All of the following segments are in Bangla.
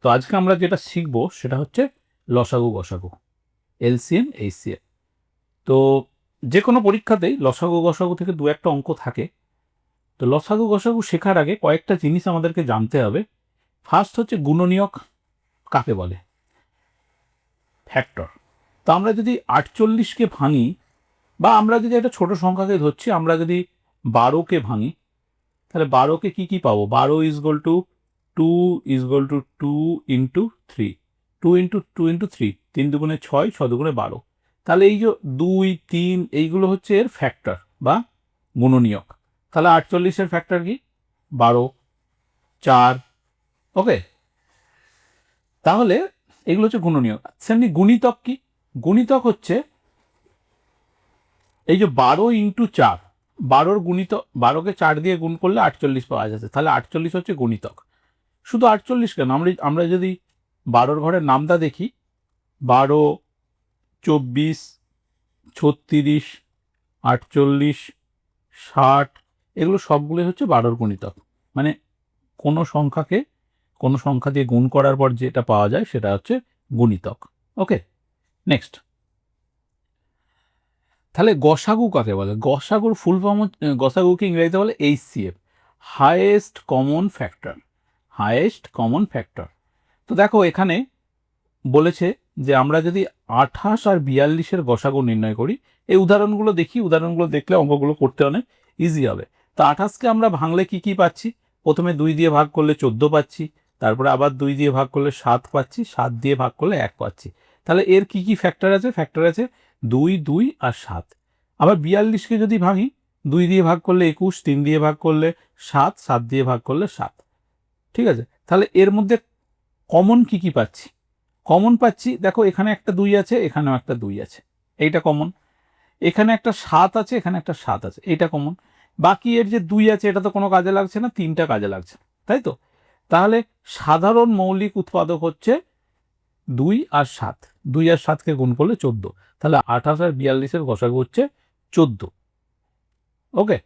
তো আজকে আমরা যেটা শিখবো সেটা হচ্ছে লসাগু গসাগু, এলসিএম এইচসিএফ। তো যে কোনো পরীক্ষাতেই লসাগু গসাগু থেকে দু একটা অঙ্ক থাকে। তো লসাগু গসাগু শেখার আগে কয়েকটা জিনিস আমাদেরকে জানতে হবে। ফার্স্ট হচ্ছে গুণনীয়ক কাকে বলে, ফ্যাক্টর। তো আমরা যদি 48কে ভাঙি, বা আমরা যদি একটা ছোট সংখ্যাকে ধরছি, আমরা যদি 12কে ভাঙি, তাহলে 12কে কি পাবো? 12 is equal to 2 is equal to 2 into 3, 2 into 2 into 3, 3 দুগুণে 6, 6 দুগুণে 12। তাহলে এই যে 2, 3 এইগুলো হচ্ছে এর ফ্যাক্টর বা গুণনীয়ক। তাহলে 48-এর ফ্যাক্টর কি? 12, 4। ওকে, তাহলে এগুলো হচ্ছে গুণনীয়ক। সেমনি গুণিতক কি? গুণিতক হচ্ছে এই যে 12 ইন্টু 4, 12-র গুণিতক, 12কে 4 দিয়ে গুণ করলে 48 পাওয়া যাচ্ছে, তাহলে 48 হচ্ছে গুণিতক। শুধু 48 কেন, আমরা যদি 12-র ঘরের নামটা দেখি, 12, 24, 36, 48, 60, এগুলো সবগুলোই হচ্ছে 12-র গুণিতক। মানে কোনো সংখ্যাকে কোনো সংখ্যা দিয়ে গুণ করার পর যেটা পাওয়া যায় সেটা হচ্ছে গুণিতক। ওকে, নেক্সট। তাহলে গসাগু কাকে বলে? গসাগুর ফুল ফর্ম, গসাগুকে ইংরেজিতে বলে HCF, highest common factor. Highest common factor. তো দেখো এখানে বলেছে যে আমরা যদি 28 আর 42-এর গসাগু নির্ণয় করি, এই উদাহরণগুলো দেখি, উদাহরণগুলো দেখলে অঙ্কগুলো করতে অনেক ইজি হবে। তো 28কে আমরা ভাঙলে কি পাচ্ছি? প্রথমে 2 দিয়ে ভাগ করলে 14 পাচ্ছি, তারপরে আবার 2 দিয়ে ভাগ করলে 7 পাচ্ছি, 7 দিয়ে ভাগ করলে 1 পাচ্ছি। তাহলে এর কি ফ্যাক্টর আছে? ফ্যাক্টর আছে 2, 2 আর 7। আবার 42কে যদি ভাঙি, 2 দিয়ে ভাগ করলে 21, 3 দিয়ে ভাগ করলে 7, 7 দিয়ে ভাগ করলে 7। ঠিক আছে, তাহলে এর মধ্যে কমন কি পাচ্ছি? কমন পাচ্ছি, দেখো এখানে একটা 2 আছে, এখানেও একটা 2 আছে, এইটা কমন। এখানে একটা 7 আছে, এখানে একটা 7 আছে, এইটা কমন। বাকি এর যে 2 আছে এটা তো কোনো কাজে লাগছে না, 3টা কাজে লাগছে, তাই তো? তাহলে সাধারণ মৌলিক উৎপাদক হচ্ছে 2 আর 7। 2 আর 7কে গুণ করলে 14। তাহলে 28 আর 42-এর গসাগু হচ্ছে 14। ওকে,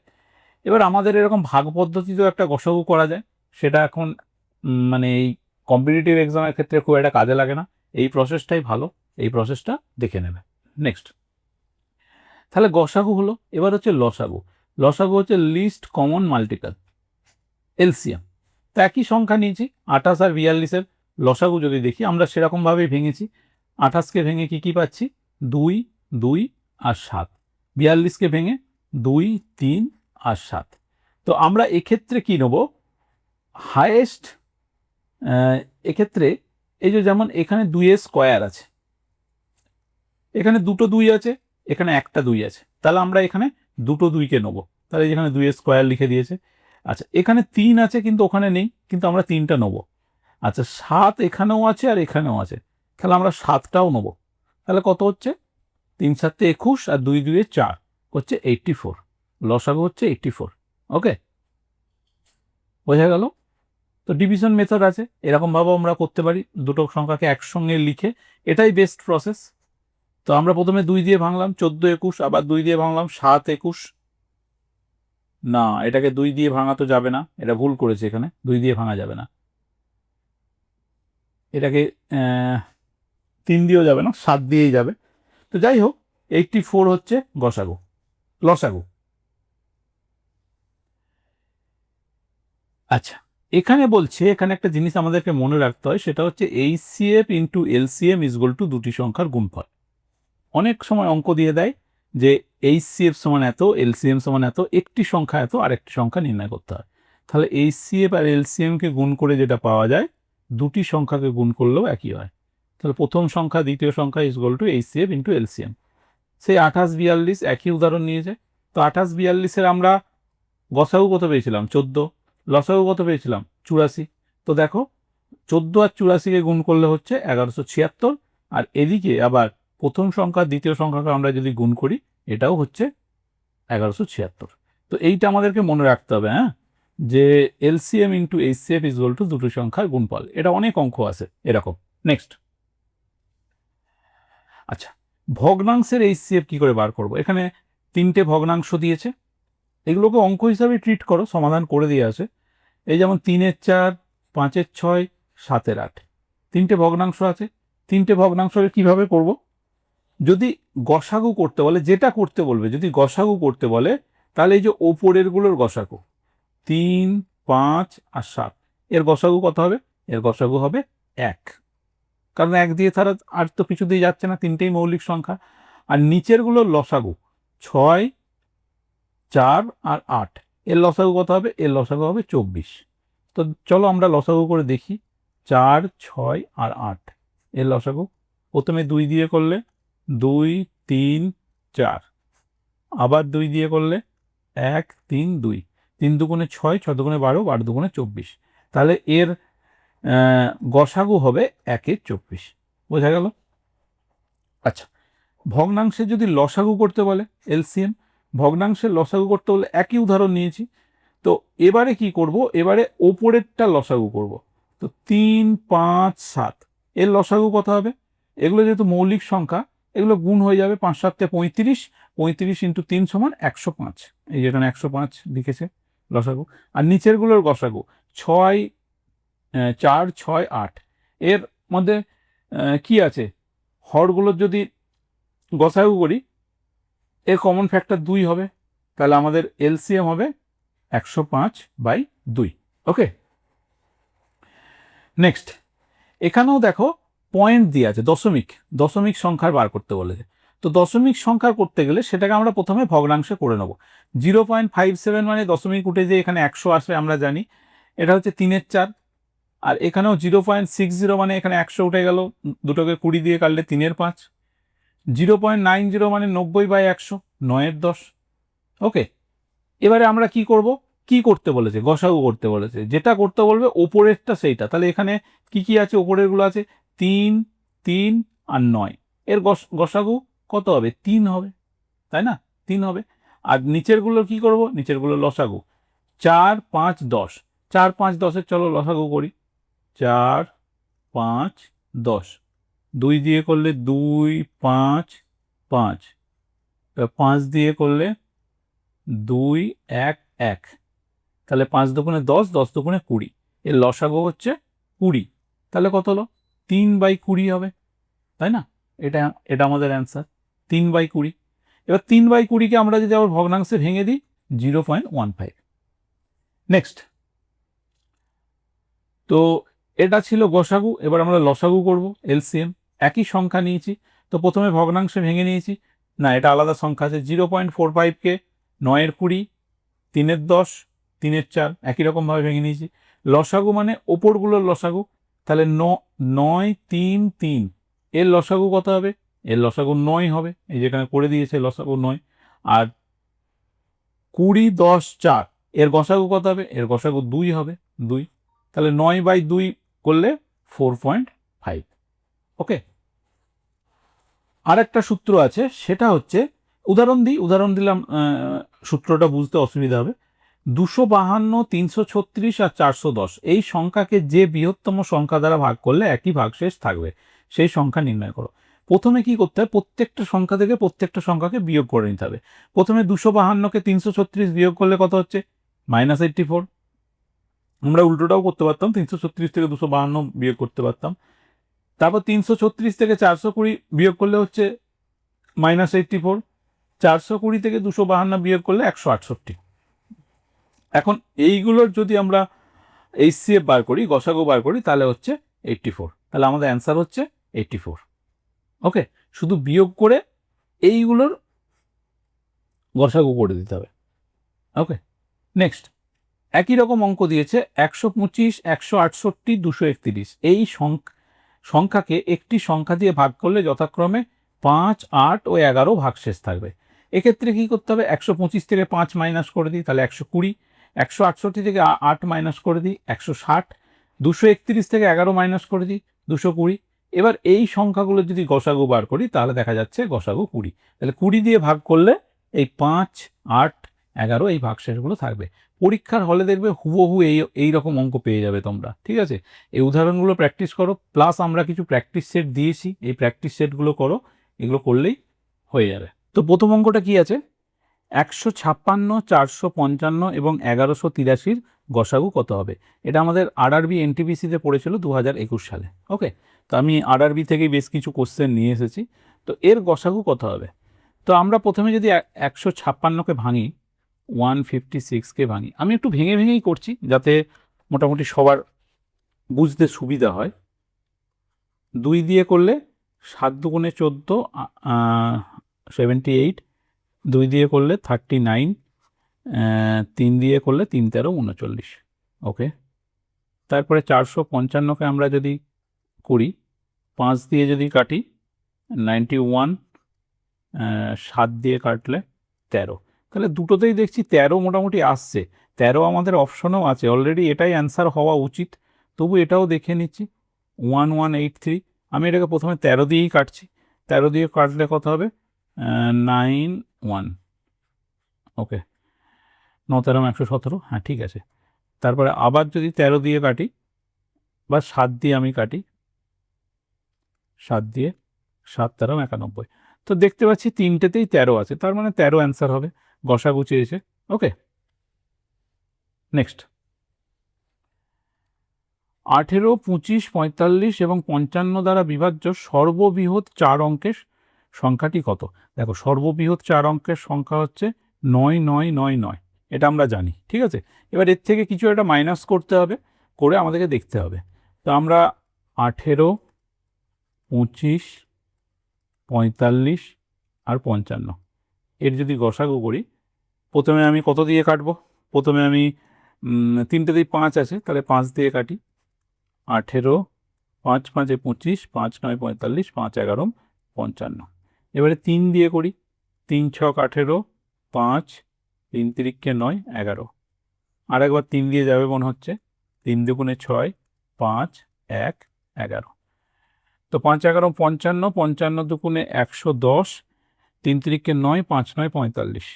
এবার আমাদের এরকম ভাগ পদ্ধতিতেও একটা গসাগু করা যায়। সেটা এখন মানে এই কম্পিটিটিভ এক্সামের ক্ষেত্রে খুব একটা কাজে লাগে না। এই প্রসেসটাই ভালো, এই প্রসেসটা দেখে নেবে। নেক্সট, তাহলে গসাগু হলো। এবার হচ্ছে লসাগু। লসাগু হচ্ছে লিস্ট কমন মাল্টিপল, এলসিএম। তো একই সংখ্যা নিয়েছি, 28 আর 42-এর লসাগু যদি দেখি, আমরা সেরকমভাবেই ভেঙেছি। 28কে ভেঙে কি পাচ্ছি? 2, 2 আর 7। 42কে ভেঙে 2, 3 আর 7। তো আমরা এক্ষেত্রে কি নেব? হায়েস্ট। এক্ষেত্রে এই যে যেমন এখানে 2 স্কোয়ার আছে, এখানে দুটো 2 আছে, এখানে একটা 2 আছে, তাহলে আমরা এখানে দুটো 2কে নেবো। তাহলে এখানে 2 স্কোয়ার লিখে দিয়েছে। আচ্ছা, এখানে 3 আছে কিন্তু ওখানে নেই, কিন্তু আমরা 3টা নেবো। আচ্ছা, 7 এখানেও আছে আর এখানেও আছে, তাহলে আমরা 7টাও নেবো। তাহলে কত হচ্ছে? 3 7 21 আর 2 2 4 হচ্ছে 84। লসাগু হচ্ছে 84। ওকে, বোঝা গেল? তো ডিভিশন মেথড আছে, এরকমভাবেও আমরা করতে পারি, দুটো সংখ্যাকে একসঙ্গে লিখে। এটাই বেস্ট প্রসেস। তো আমরা প্রথমে 2 দিয়ে ভাঙলাম 14 21, আবার 2 দিয়ে ভাঙলাম 7 21। না, এটাকে 2 দিয়ে ভাঙা তো যাবে না, এটা ভুল করেছে, এখানে 2 দিয়ে ভাঙা যাবে না। এটাকে 3 দিয়েও যাবে না, 7 দিয়েই যাবে। তো যাই হোক, 84 হচ্ছে গসাগু, লসাগু। আচ্ছা, এখানে বলছে, এখানে একটা জিনিস আমাদেরকে মনে রাখতে হয়, সেটা হচ্ছে HCF into LCM is equal to দুটি সংখ্যার গুণফল। অনেক সময় অঙ্ক দিয়ে দেয় যে এইচসিএফ সমান এত, এলসিএম সমান এত, একটি সংখ্যা এত, আরেকটি সংখ্যা নির্ণয় করতে হয়। তাহলে এইচসিএফ আর এলসিএমকে গুণ করে যেটা পাওয়া যায়, দুটি সংখ্যাকে গুণ করলেও একই হয়। তাহলে প্রথম সংখ্যা দ্বিতীয় সংখ্যা is equal to HCF into LCM. সেই 28 42 একই উদাহরণ নিয়েছে। তো 28 42-এর আমরা গসাগু কত পেয়েছিলাম? 14। লসাগু কত পেয়েছিলাম? 84। তো দেখো, 14 আর 84-কে গুণ করলে হচ্ছে 1176। আর এদিকে আবার প্রথম সংখ্যা দ্বিতীয় সংখ্যাকে আমরা যদি গুণ করি, এটাও হচ্ছে 1176। তো এইটা আমাদেরকে মনে রাখতে হবে, হ্যাঁ, যে LCM into HCF equal two দুটো সংখ্যার গুণফল। এটা অনেক অঙ্ক আছে এরকম। নেক্সট, আচ্ছা, ভগ্নাংশের এইচসিএফ কি করে বার করব? এখানে 3টে ভগ্নাংশ দিয়েছে, এগুলোকে অঙ্ক হিসাবে ট্রিট করো, সমাধান করে দিয়ে আসে। এই যেমন 3 এর 4, 5 এর 6, 7 এর 8। তিনটে ভগ্নাংশ আছে, তিনটে ভগ্নাংশকে কিভাবে করব? যদি গসাগু করতে বলে, যেটা করতে বলবে, যদি গসাগু করতে বলে তাহলে এই যে ওপরেরগুলোর গসাগু 3, 5 আর 7, এর গসাগু কত হবে? এর গসাগু হবে 1, কারণ 1 দিয়ে ছাড়া আর তো কিছু দিয়ে যাচ্ছে না, তিনটেই মৌলিক সংখ্যা। আর নিচেরগুলোর লসাগু 6, 4 আর 8, এর লসাগু কত হবে? এর লসাগু হবে 24। তো চলো আমরা লসাগু করে দেখি। 4, 6 আর 8 এর লসাগু প্রথমে 2 দিয়ে করলে 2, 3, 4, আবার 2 দিয়ে করলে 1, 3, 2, 3 দুগুণে 6, 6 দুগুণে 12, 12 দুগুণে 24, তাহলে এর গসাগু হবে 1 24। বোঝা গেল? আচ্ছা, ভগ্নাংশে যদি লসাগু করতে বলে, এলসিএম, ভগ্নাংশের লসাগু করতে বলে একই উদাহরণ নিয়েছি। তো এবারে কি করব? এবারে ওপরেরটা লসাগু করব। তো 3, 5, 7 এর লসাগু কত হবে? এগুলো যেহেতু মৌলিক সংখ্যা, এগুলো গুণ হয়ে যাবে, 5 7 35, 35 × 3 = 105। এই যেখানে 105 লিখেছে লসাগু। আর নিচেরগুলোর গসাগু 6, 4, 6, 8, এর মধ্যে কি আছে? হরগুলোর যদি গসাগু করি, এর কমন ফ্যাক্টর 2 হবে, তাহলে আমাদের এলসিএম হবে 105/2। ওকে, নেক্সট, এখানেও দেখো পয়েন্ট দিয়ে আছে, দশমিক সংখ্যার বার করতে বলেছে। তো দশমিক সংখ্যার করতে গেলে সেটাকে আমরা প্রথমে ভগ্নাংশে করে নেব। 0.57 মানে দশমিক উঠে যে এখানে 100 আসবে আমরা জানি, এটা হচ্ছে 3 এর 4। আর এখানেও 0.60 মানে এখানে 100 উঠে গেল, দুটোকে 20 দিয়ে কাটলে 3 এর 5। 0.90 মানে 90/100, 9 এর 10। ওকে, এবারে আমরা কি করব? কি করতে বলেছে? গসাগু করতে বলেছে, যেটা করতে বলবে ওপরেরটা সেইটা। তাহলে এখানে কি কি আছে? ওপরেরগুলো আছে 3, 3 আর 9, এর গসাগু কত হবে? 3 হবে, তাই না? 3 হবে। আর নিচেরগুলো কি করব? নিচেরগুলো লসাগু 4, 5, 10, 4, 5, 10-এর চলো লসাগু করি। 4, 5, 10, 2 দিয়ে করলে 2, 5, 5, 5 দিয়ে করলে 2, 1, 1, তাহলে 5 দুগুণে 10, 10 দুগুণে 20, এর লসাগু হচ্ছে 20। তাহলে কত হলো? 3/20 হবে, তাই না? এটা এটা আমাদের অ্যান্সার, 3/20। এবার 3/20-কে আমরা যদি আবার ভগ্নাংশে ভেঙে দিই, 0.15। নেক্সট, তো এটা ছিল গসাগু। এবার আমরা লসাগু করব, এলসিএম। একই সংখ্যা নিয়েছি, তো প্রথমে ভগ্নাংশে ভেঙে নিয়েছি। না, এটা আলাদা সংখ্যা আছে। 0.45-কে 9 এর 20, 3 এর 10, 3 এর 4, একই রকমভাবে ভেঙে নিয়েছি। লসাগু মানে ওপরগুলোর লসাগু, তাহলে 9, 3, 3, এর লসাগু কত হবে? এর লসাগু 9 হবে, এই যেখানে করে দিয়েছে লসাগু 9। আর 20, 10, 4, এর গসাগু কত হবে? এর গসাগু 2 হবে, 2। তাহলে 9/2 করলে 4.5। ওকে, আর একটা সূত্র আছে, সেটা হচ্ছে, উদাহরণ দিলাম, সূত্রটা বুঝতে অসুবিধা হবে। 252, 336 আর 410 এই সংখ্যাকে যে বৃহত্তম সংখ্যা দ্বারা ভাগ করলে একই ভাগশেষ থাকবে, সেই সংখ্যা নির্ণয় করো। প্রথমে কি করতে হবে? প্রত্যেকটা সংখ্যা থেকে প্রত্যেকটা সংখ্যাকে বিয়োগ করে নিতে হবে। প্রথমে 252-কে 336 বিয়োগ করলে কত হচ্ছে? -84। আমরা উল্টোটাও করতে পারতাম, 336 থেকে 252 বিয়োগ করতে পারতাম। তারপর 336 থেকে 420 বিয়োগ করলে হচ্ছে -84। 420 থেকে 252 বিয়োগ করলে 168। এখন এইগুলোর যদি আমরা এইচসিএফ বার করি, গসাগু বার করি, তাহলে হচ্ছে 84। তাহলে আমাদের অ্যান্সার হচ্ছে 84। ওকে, শুধু বিয়োগ করে এইগুলোর গসাগু করে দিতে হবে। ওকে, নেক্সট, একই রকম অঙ্ক দিয়েছে 125, 168, 231। এই সংখ্যাকে একটি সংখ্যা দিয়ে ভাগ করলে যথাক্রমে 5, 8 ও 11 ভাগশেষ থাকবে। এক্ষেত্রে কি করতে হবে? 125 থেকে 5 মাইনাস করে দিই, তাহলে 120। 168 থেকে 8 মাইনাস করে দিই, 160। 231 থেকে 11 মাইনাস করে দিই, 220। এবার এই সংখ্যাগুলো যদি গসাগু বার করি, তাহলে দেখা যাচ্ছে গসাগু 20। তাহলে 20 দিয়ে ভাগ করলে এই 5, 8, 11 এই ভাগশেষগুলো থাকবে। পরীক্ষার হলে দেখবে হুবহু এই রকম অঙ্ক পেয়ে যাবে তোমরা। ঠিক আছে, এই উদাহরণগুলো প্র্যাকটিস করো, প্লাস আমরা কিছু প্র্যাকটিস সেট দিয়েছি, এই প্র্যাকটিস সেটগুলো করো, এগুলো করলেই হয়ে যাবে। তো প্রথম অঙ্কটা কি আছে? 156, 455 এবং 1183 গসাগু কত হবে। এটা আমাদের আরআরবি এনটিপিসিতে পড়েছিল 2021 সালে। ওকে, তো আমি আরআরবি থেকে বেশ কিছু কোশ্চেন নিয়ে এসেছি। তো এর গসাগু কত হবে। তো আমরা প্রথমে যদি 156কে ভাঙি, 156কে ভাঙি, আমি একটু ভেঙে ভেঙেই করছি যাতে মোটামুটি সবার বুঝতে সুবিধা হয়। 2 দিয়ে করলে 7 দুগুণে 14, 78, 2 দিয়ে করলে 39, 3 দিয়ে করলে 3 13 39। ওকে, তারপরে 455কে আমরা যদি করি, 5 দিয়ে যদি কাটি 91, 7 দিয়ে কাটলে 13, তাহলে দুটোতেই দেখছি 13 মোটামুটি আসছে। 13 আমাদের অপশনেও আছে অলরেডি, এটাই অ্যান্সার হওয়া উচিত। তবু এটাও দেখে নিচ্ছি, 1183। আমি এটাকে প্রথমে 13 দিয়েই কাটছি। 13 দিয়ে কাটলে কত হবে, 91। ওকে, 9 13 117, হ্যাঁ ঠিক আছে। তারপরে আবার যদি 13 দিয়ে কাটি বা 7 দিয়ে আমি কাটি, 7 দিয়ে 7 13 91, তো দেখতে পাচ্ছি তিনটেতেই 13 আছে, তার মানে 13 অ্যান্সার হবে, গসাগু চেয়েছে। ওকে, নেক্সট। 18, 25, 45 এবং 55 দ্বারা বিভাজ্য সর্ববৃহৎ 4 অঙ্কের সংখ্যাটি কত। দেখো, সর্ববৃহৎ 4 অঙ্কের সংখ্যা হচ্ছে 9999, এটা আমরা জানি, ঠিক আছে। এবার এর থেকে কিছু একটা মাইনাস করতে হবে, করে আমাদেরকে দেখতে হবে। তো আমরা 18, 25, 45 আর 55 এর যদি গসাগু করি, প্রথমে আমি কত দিয়ে কাটবো, প্রথমে আমি তিনটেতেই 5 আছে, তাহলে 5 দিয়ে কাটি। 18, 5 5 25, 5 9 45, 5 11 55। এবারে 3 দিয়ে করি, 3 6 18, 5 3 3 9 11। আর একবার 3 দিয়ে যাবে মনে হচ্ছে, 3 দুগুণে 6, 5 1 11। তো 5 11 55, 55 দুগুণে 110, 3 3 9, 5 9 45।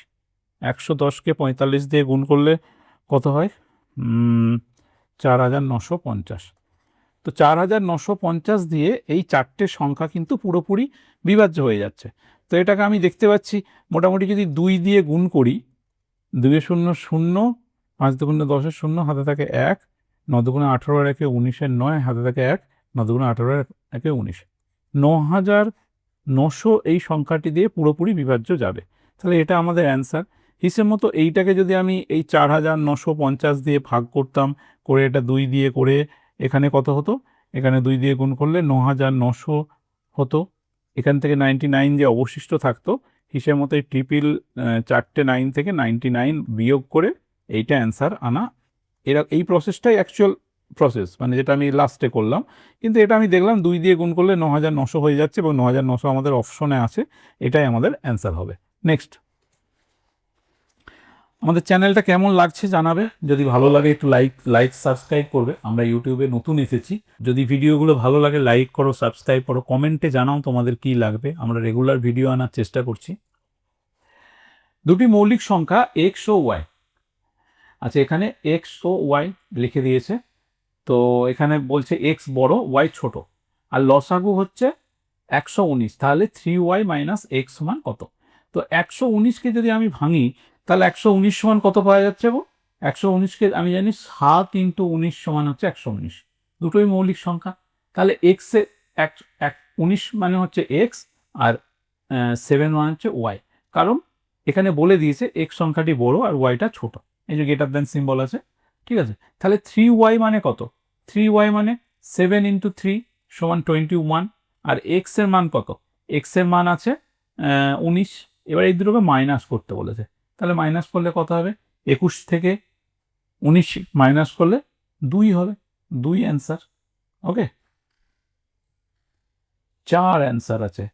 110কে 45 দিয়ে গুণ করলে কত হয়, 4950। তো 4950 দিয়ে এই চারটে সংখ্যা কিন্তু পুরোপুরি বিভাজ্য হয়ে যাচ্ছে। তো এটাকে আমি দেখতে পাচ্ছি মোটামুটি যদি 2 দিয়ে গুণ করি, 2 শূন্য 0, 5 দুগুণে 10 শূন্য, হাতে থাকে 1, 9 দুগুণে 18 আর 1 19, 9 হাতে থাকে 1, 9 দুগুণে 18 আর 1 19, 9900 এই সংখ্যাটি দিয়ে পুরোপুরি বিভাজ্য যাবে। তাহলে এটা আমাদের অ্যান্সার। হিসেব মতো এইটাকে যদি আমি এই 4950 দিয়ে ভাগ করতাম, করে এটা 2 দিয়ে করে, এখানে কত হতো, এখানে 2 দিয়ে গুণ করলে 9900 হতো। এখান থেকে 99 যে অবশিষ্ট থাকতো, হিসেব মতো এই ট্রিপল 4টে 9 থেকে 99 বিয়োগ করে এইটা অ্যান্সার আনা। এই প্রসেসটাই অ্যাকচুয়াল প্রসেস, মানে যেটা আমি লাস্টে করলাম। কিন্তু এটা আমি দেখলাম 2 দিয়ে গুণ করলে 9900 হয়ে যাচ্ছে, এবং 9900 আমাদের অপশনে আছে, এটাই আমাদের অ্যান্সার হবে। নেক্সট, আমাদের চ্যানেলটা কেমন লাগছে জানাবে, যদি ভালো লাগে একটু লাইক সাবস্ক্রাইব করবে। আমরা ইউটিউবে নতুন এসেছি, যদি ভিডিওগুলো ভালো লাগে লাইক করো, সাবস্ক্রাইব করো, কমেন্টে জানাও তোমাদের কি লাগবে, আমরা রেগুলার ভিডিও আনার চেষ্টা করছি। দুটি মৌলিক সংখ্যা এক্স ও ওয়াই, আচ্ছা এখানে এক্স ও ওয়াই লিখে দিয়েছে, তো এখানে বলছে এক্স বড় ওয়াই ছোট, আর লসাগু হচ্ছে 119, তাহলে 3y - x সমান কত। তো 119কে যদি আমি ভাঙি, তাহলে 119 সমান কত পাওয়া যাচ্ছে গো। 119কে আমি জানি 7 × 19 সমান হচ্ছে 119, দুটোই মৌলিক সংখ্যা। তাহলে এক্স এ 19 মানে হচ্ছে এক্স, আর 7 মানে হচ্ছে ওয়াই, কারণ এখানে বলে দিয়েছে এক্স সংখ্যাটি বড় আর ওয়াইটা ছোট, এই যে গ্রেটার দ্যান সিম্বল আছে, ঠিক আছে। তাহলে 3y মানে কত, 3y মানে 7 × 3 সমান 21, আর এক্স এর মান কত, এক্স এর মান আছে 19। এবার এই দুটোকে মাইনাস করতে বলেছে, তাহলে মাইনাস করলে কত হবে, 21 থেকে 19 মাইনাস করলে 2 হবে, 2 অ্যান্সার। ওকে, 4 অ্যান্সার আছে,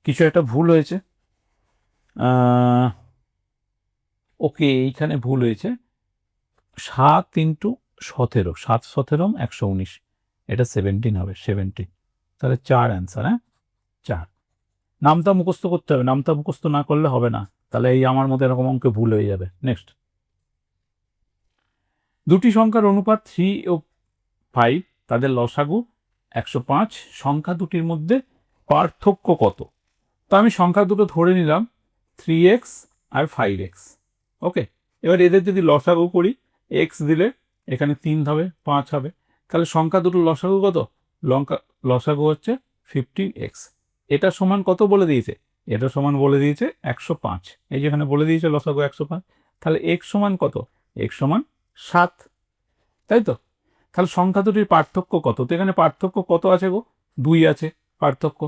কিছু একটা ভুল হয়েছে। ওকে, এইখানে ভুল হয়েছে, 7 × 17, 7 17 119, এটা 17 হবে, 70। তাহলে 4 অ্যান্সার, হ্যাঁ 4। নামটা মুখস্থ করতে হবে, নামটা মুখস্থ না করলে হবে না, তাহলে এই আমার মতো এরকম অঙ্কে ভুল হয়ে যাবে। নেক্সট, দুটি সংখ্যার অনুপাত 3 ও 5, তাদের লসাগু 105, সংখ্যা দুটির মধ্যে পার্থক্য কত। তো আমি সংখ্যা দুটো ধরে নিলাম 3x আর 5x। ওকে, এবার এদের যদি লসাগু করি, এক্স দিলে এখানে 3 হবে, 5 হবে। তাহলে সংখ্যা দুটোর লসাগু কত? লসাগু হচ্ছে 15x। এটা সমান কত বলে দিয়েছে? এটা সমান বলে দিয়েছে 105। এই যেখানে বলে দিয়েছে লসাগু 105। তাহলে এক্স সমান কত? এক্স সমান 7, তাই তো? তাহলে সংখ্যা দুটির পার্থক্য কত? তো এখানে পার্থক্য কত আছে গো? 2 আছে পার্থক্য।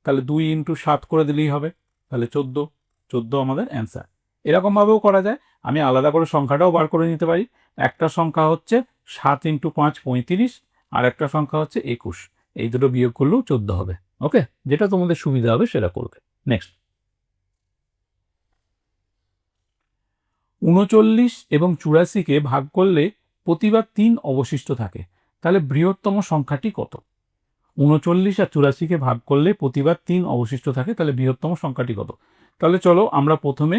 তাহলে 2 × 7 করে দিলেই হবে। তাহলে 14, 14 আমাদের অ্যান্সার। এরকমভাবেও করা যায়, আমি আলাদা করে সংখ্যাটাও বার করে নিতে পারি। একটা সংখ্যা হচ্ছে 7 × 5 35, আর একটা সংখ্যা হচ্ছে 21। এই দুটো বিয়োগ করলেও 14 হবে। ওকে, যেটা তোমাদের সুবিধা হবে সেটা করবে। নেক্সট, 39 এবং 84-কে ভাগ করলে প্রতিবার 3 অবশিষ্ট থাকে, তাহলে বৃহত্তম সংখ্যাটি কত? 39 আর 84-কে ভাগ করলে প্রতিবার 3 অবশিষ্ট থাকে, তাহলে বৃহত্তম সংখ্যাটি কত? তাহলে চলো আমরা প্রথমে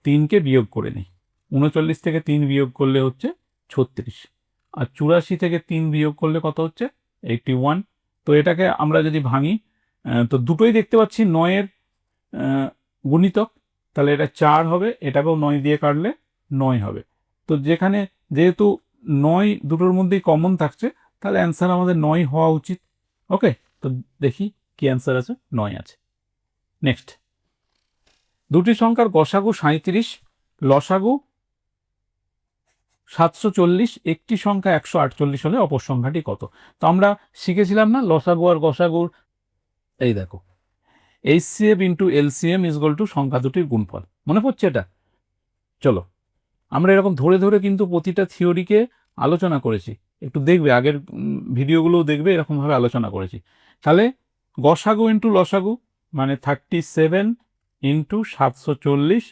3কে বিয়োগ করে নিই। 39 থেকে 3 বিয়োগ করলে হচ্ছে 36, আর 84 থেকে 3 বিয়োগ করলে কত হচ্ছে? 81। তো এটাকে আমরা যদি ভাঙি, তো দুটোই দেখতে পাচ্ছি 9-এর গুণিতক, তাহলে এটা 4 হবে, এটাকেও 9 দিয়ে কাটলে 9 হবে। তো যেহেতু 9 দুটোর মধ্যেই কমন থাকছে, তাহলে অ্যান্সার আমাদের 9 হওয়া উচিত। ওকে, তো দেখি কি অ্যান্সার আছে। 9 আছে। নেক্সট, দুটি সংখ্যার গসাগু 37, লসাগু 740, একটি সংখ্যা 148 হলে অপর সংখ্যাটি কত? তো আমরা শিখেছিলাম না লসাগু আর গসাগুর, এই দেখো, HCF × LCM = সংখ্যা দুটির গুণফল। মনে পড়ছে এটা? চলো, আমরা এরকম ধরে ধরে কিন্তু প্রতিটা থিওরিকে আলোচনা করেছি। একটু দেখবে, আগের ভিডিওগুলোও দেখবে, এরকমভাবে আলোচনা করেছি। তাহলে গসাগু ইন্টু লসাগু মানে 37 × 740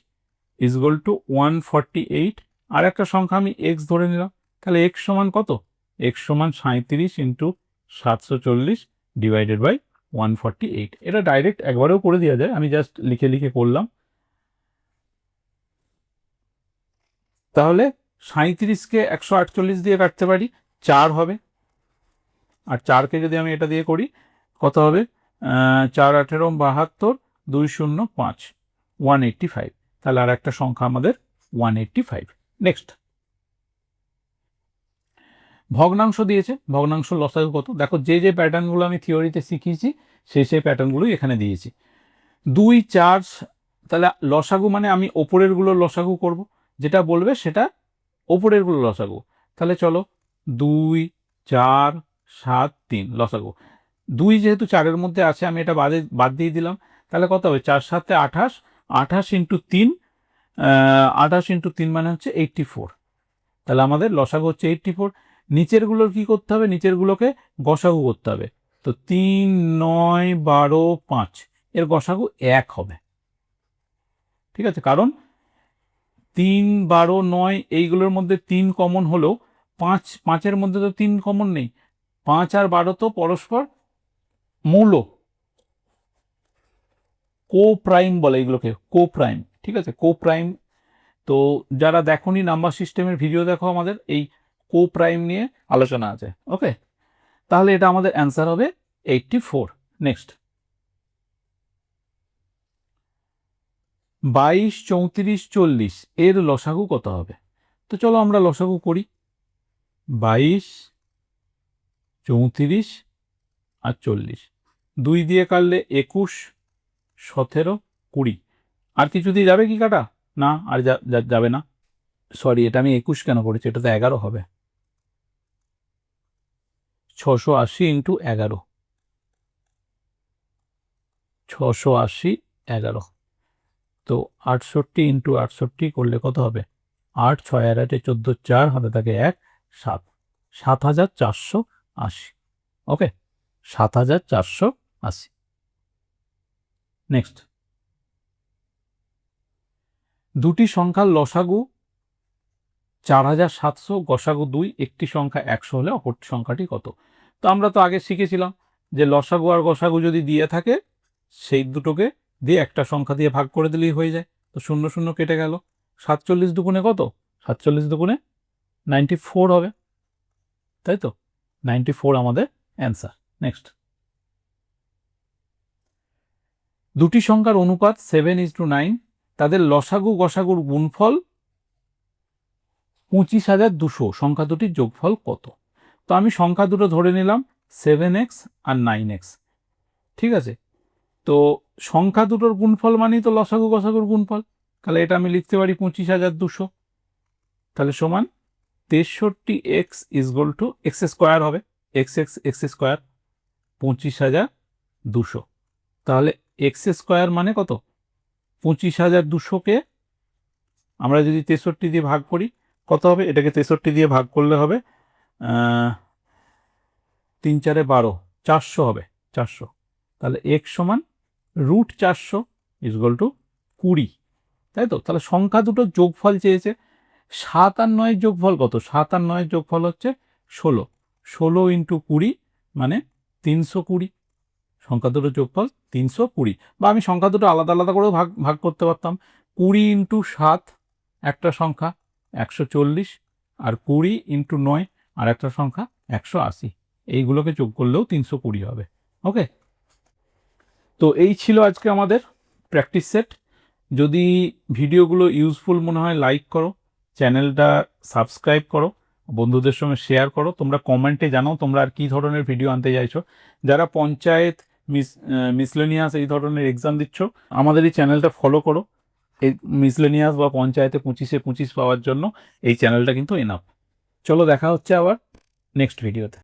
= 148। আর একটা সংখ্যা আমি এক্স ধরে নিলাম, তাহলে এক্স সমান কত? এক্স সমান 37 × 740 / 148। এটা ডাইরেক্ট একবারেও করে দেওয়া যায়, আমি জাস্ট লিখে লিখে করলাম। তাহলে 37কে 148 দিয়ে কাটতে পারি, 4 হবে। আর 4কে যদি আমি এটা দিয়ে করি, কত হবে? 4 × 18 = 72, 205, 185। তাহলে আর একটা সংখ্যা আমাদের 185। নেক্সট, ভগ্নাংশ দিয়েছে, ভগ্নাংশ লসাগু কত? দেখো, যে প্যাটার্নগুলো আমি থিওরিতে শিখিয়েছি সেই প্যাটার্নগুলোই এখানে দিয়েছি। 2, 4, তাহলে লসাগু মানে আমি ওপরেরগুলো লসাগু করব, যেটা বলবে সেটা ওপরেরগুলো লসাগু। তাহলে চলো, 2, 4, 7, 3 লসাগু। 2 যেহেতু 4-এর মধ্যে আছে, আমি এটা বাদ দিয়ে দিলাম। তাহলে কত হবে? 4 × 7 = 28, 28 × 3, 28 × 3 মানে হচ্ছে 84। তাহলে আমাদের লসাগু হচ্ছে 84। নিচেরগুলোর কি করতে হবে? নিচেরগুলোকে গসাগু করতে হবে। তো 3, 9, 12, 5 এর গসাগু 1 হবে। ঠিক আছে, কারণ 3, 12, 9 এইগুলোর মধ্যে 3 কমন হলেও 5-এর মধ্যে তো 3 কমন নেই। 5 আর 12 তো পরস্পর মৌল, কো-প্রাইম বলে এগুলোকে, কো-প্রাইম। ঠিক আছে, কো-প্রাইম। তো যারা দেখোনি, নাম্বার সিস্টেমের ভিডিও দেখো, আমাদের এই কো-প্রাইম নিয়ে আলোচনা আছে। ওকে, তাহলে এটা আমাদের অ্যান্সার হবে 84। নেক্সট, 22, 34, 40 এর লসাগু কত হবে? তো চলো আমরা লসাগু করি। 22, 34 আর 40, 2 দিয়ে কাটলে 21, 17, 20। আর কিছু দিয়ে যাবে কি কাটা? না, আর যাবে না। সরি, এটা আমি 21 কেন করেছি? এটা তো 11 হবে। 680 × 11, 680, 11। তো 68 × 68 করলে কত হবে? 8, 6 আর 8 14, 4 হাতে থাকে 1, 7, 7480। ওকে, 7480। নেক্সট, দুটি সংখ্যার লসাগু 4700, গসাগু 2, একটি সংখ্যা 100 হলে অপর সংখ্যাটি কত? তো আমরা তো আগে শিখেছিলাম যে লসাগু আর গসাগু যদি দিয়ে থাকে, সেই দুটোকে দিয়ে একটা সংখ্যা দিয়ে ভাগ করে দিলেই হয়ে যায়। তো 0 0 কেটে গেল। 47 দুগুণে কত? 47 দুগুণে 94 হবে, তাই তো? 94 আমাদের অ্যান্সার। নেক্সট, দুটি সংখ্যার অনুপাত 7:9, তাদের লসাগু গসাগুর গুণফল 25,200 সংখ্যা দুটির যোগফল কত? তো আমি সংখ্যা দুটো ধরে নিলাম 7x আর 9x, ঠিক আছে। তো সংখ্যা দুটোর গুণফল মানেই তো লসাগু গসাগুর গুণফল, তাহলে এটা আমি লিখতে পারি 25,200, তাহলে সমান 63x is equal to x square হবে, এক্স স্কোয়ার 25,200, তাহলে এক্স স্কোয়ার মানে কত? 25,200কে আমরা যদি 63 দিয়ে ভাগ করি কত হবে? এটাকে 63 দিয়ে ভাগ করলে হবে 3 4 12, 400 হবে, 400। তাহলে x সমান √400 ইজগল টু 20, তাই তো। তাহলে সংখ্যা দুটোর যোগফল চেয়েছে। 7 আর 9 যোগফল কত? 7 আর 9 যোগফল হচ্ছে 16, 16 ইন্টু 20 মানে 320, সংখ্যা দুটোর যোগফল 320। বা আমি সংখ্যা দুটো আলাদা আলাদা করেও ভাগ করতে পারতাম। 20 ইন্টু 7 একটা সংখ্যা 140, আর 20 ইন্টু 9 আর একটা সংখ্যা 180, এইগুলোকে যোগ করলেও 320 হবে। ওকে, তো এই ছিল আজকে আমাদের প্র্যাকটিস সেট। যদি ভিডিওগুলো ইউজফুল মনে হয় লাইক করো, চ্যানেলটা সাবস্ক্রাইব করো, বন্ধুদের সঙ্গে শেয়ার করো। তোমরা কমেন্টে জানাও তোমরা আর কী ধরনের ভিডিও আনতে চাইছো। যারা পঞ্চায়েত, মিসলেনিয়াস এই ধরনের এক্সাম দিচ্ছ, আমাদের এই চ্যানেলটা ফলো করো। এই মিসলেনিয়াস বা পঞ্চায়েতে 25-এ 25 পাওয়ার জন্য এই চ্যানেলটা কিন্তু এনাফ। চলো দেখা হচ্ছে আবার নেক্সট ভিডিওতে।